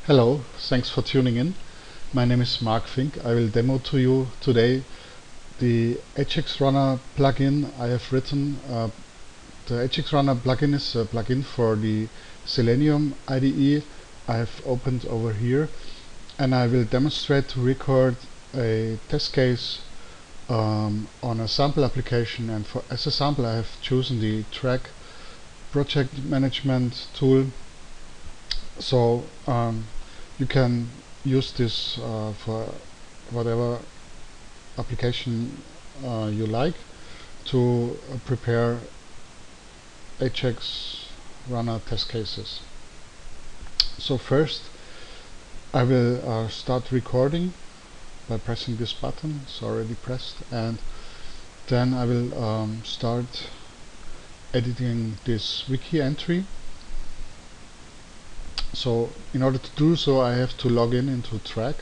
Hello, thanks for tuning in. My name is Mark Fink. I will demo to you today the Ajaxrunner plugin I have written. The Ajaxrunner plugin is a plugin for the Selenium-IDE I have opened over here, and I will demonstrate to record a test case on a sample application, and as a sample I have chosen the trac project management tool. So you can use this for whatever application you like to prepare Ajaxrunner test cases. So first I will start recording by pressing this button. It's already pressed, and then I will start editing this wiki entry. So in order to do so, I have to log in into trac.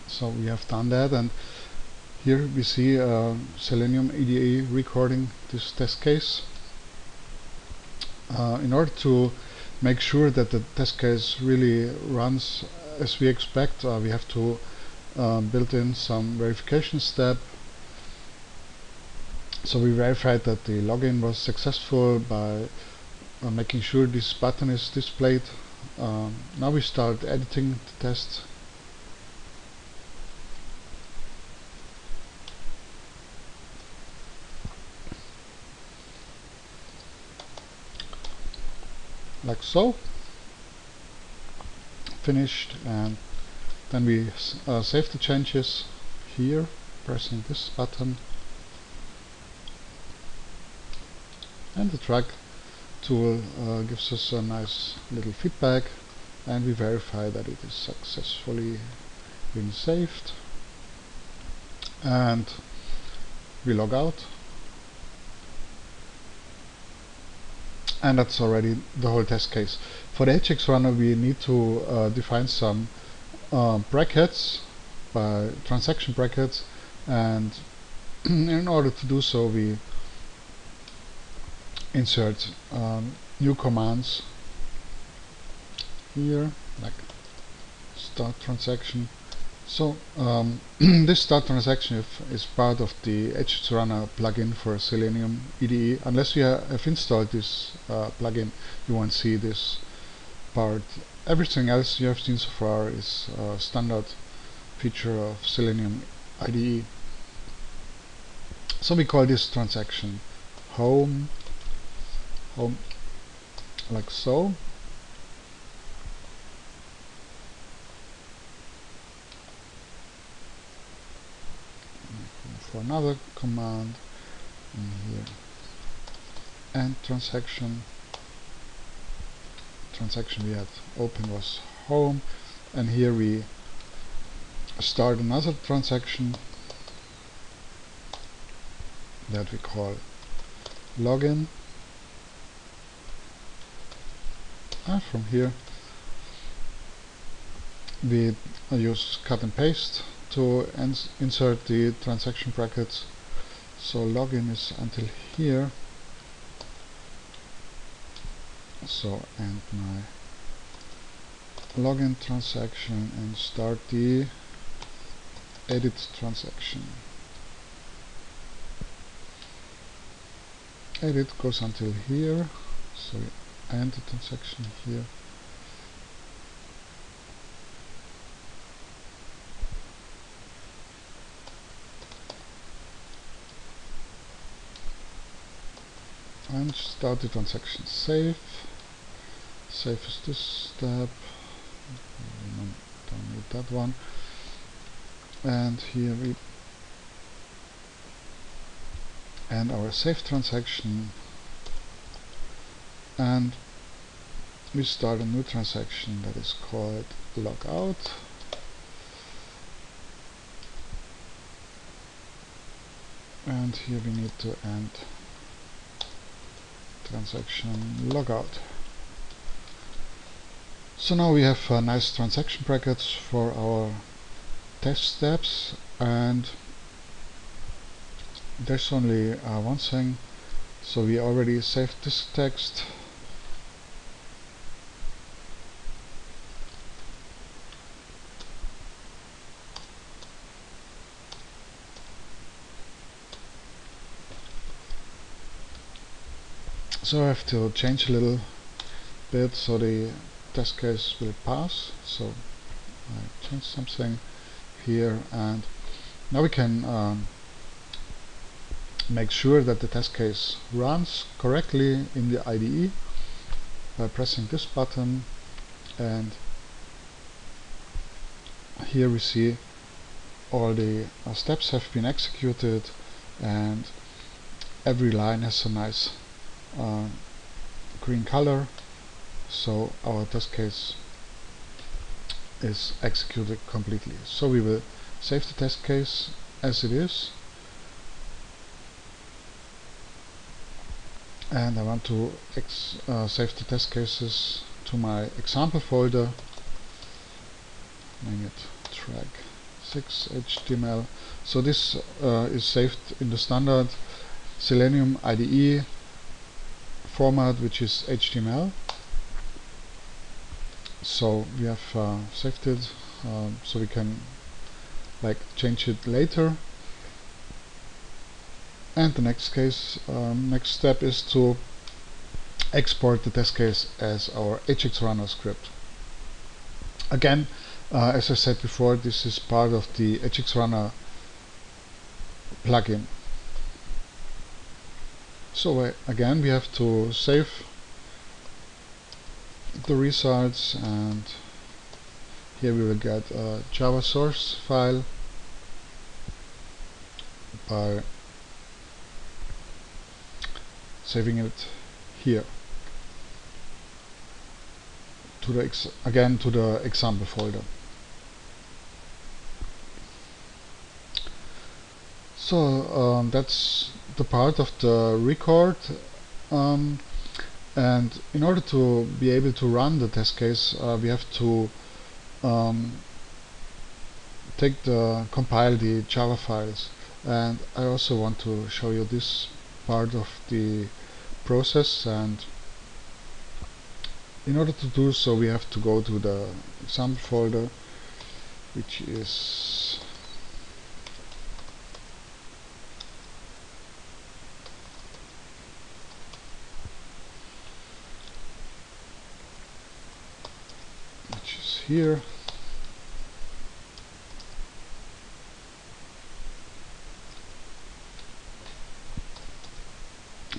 So we have done that, and here we see Selenium-IDE recording this test case. In order to make sure that the test case really runs as we expect, we have to build in some verification step. So we verified that the login was successful by making sure this button is displayed. Now we start editing the test. Like so. Finished, and then we save the changes here, pressing this button. And the trac tool gives us a nice little feedback, and we verify that it is successfully been saved, and we log out, and that's already the whole test case. For the Ajaxrunner we need to define some brackets, by transaction brackets, and in order to do so we insert new commands here, like start transaction. So this start transaction is part of the Ajaxrunner plugin for Selenium-IDE. Unless you have installed this plugin, you won't see this part. Everything else you have seen so far is a standard feature of Selenium-IDE. So we call this transaction home, like so. For another command in here, and transaction we had open was home, and here we start another transaction that we call login, and from here we use cut and paste to insert the transaction brackets. So login is until here, so end my login transaction and start the edit transaction. Edit goes until here, so we end the transaction here. And start the transaction. Save is this step, don't need that one, and here we end our save transaction, and we start a new transaction that is called logout. And here we need to end transaction logout. So now we have nice transaction brackets for our test steps, and there's only one thing So we already saved this text. So I have to change a little bit so the test case will pass. So I change something here, and now we can make sure that the test case runs correctly in the IDE by pressing this button, and here we see all the steps have been executed, and every line has a nice green color, so our test case is executed completely. So we will save the test case as it is, and I want to save the test cases to my example folder, name it trac 6 HTML. So this is saved in the standard Selenium-IDE format, which is HTML. So we have saved it, so we can change it later. And the next step is to export the test case as our Ajaxrunner script. Again, as I said before, this is part of the Ajaxrunner plugin. So again, we have to save the results, and here we will get a Java source file by saving it here to the to the example folder. So that's the part of the record, and in order to be able to run the test case, we have to compile the Java files, and I also want to show you this part of the process. And in order to do so, we have to go to the example folder, which is here.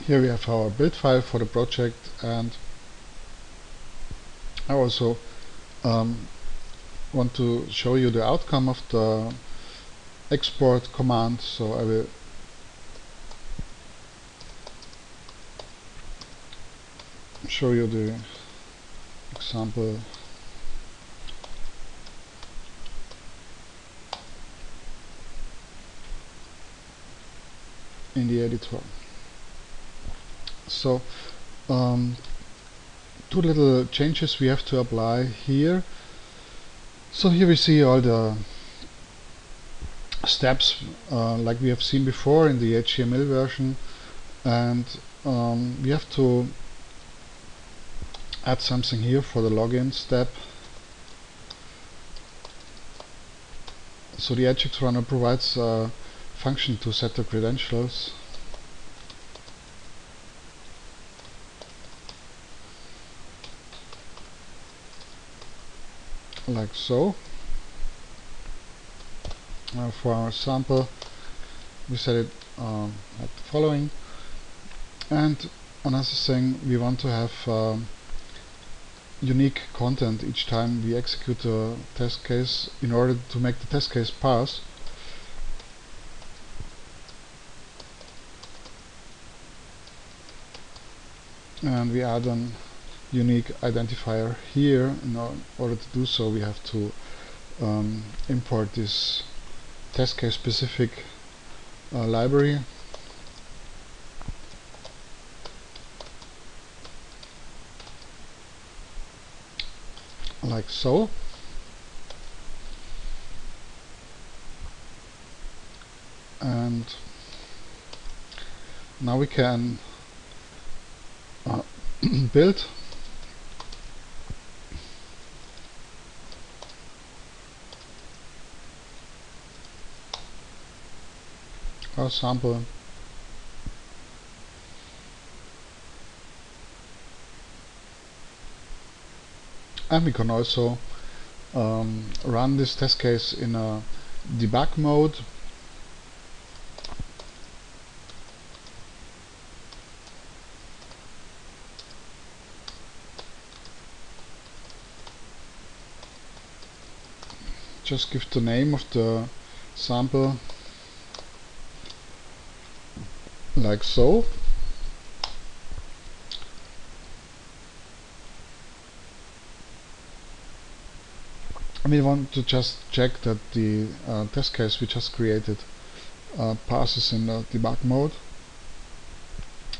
Here we have our build file for the project, and I also want to show you the outcome of the export command. So I will show you the example in the editor. So two little changes we have to apply here. So here we see all the steps like we have seen before in the HTML version, and we have to add something here for the login step. So the Ajaxrunner provides a function to set the credentials. Like so. For our sample, we set it like the following. And another thing, we want to have unique content each time we execute a test case in order to make the test case pass. And we add an unique identifier here. In order to do so, we have to import this test case specific library. Like so. And now we can build our sample, and we can also run this test case in a debug mode. Just give the name of the sample like so. And we want to just check that the test case we just created passes in the debug mode.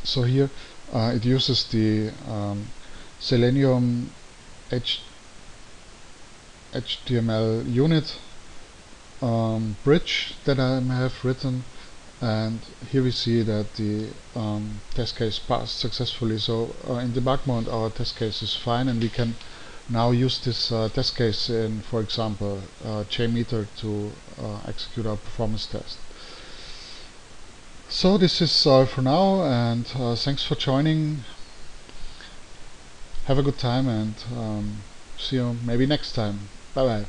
So here it uses the Selenium HTML unit bridge that I have written, and here we see that the test case passed successfully. So in debug mode our test case is fine, and we can now use this test case in, for example, JMeter to execute our performance test. So this is all for now, and thanks for joining. Have a good time, and see you maybe next time. Bye bye.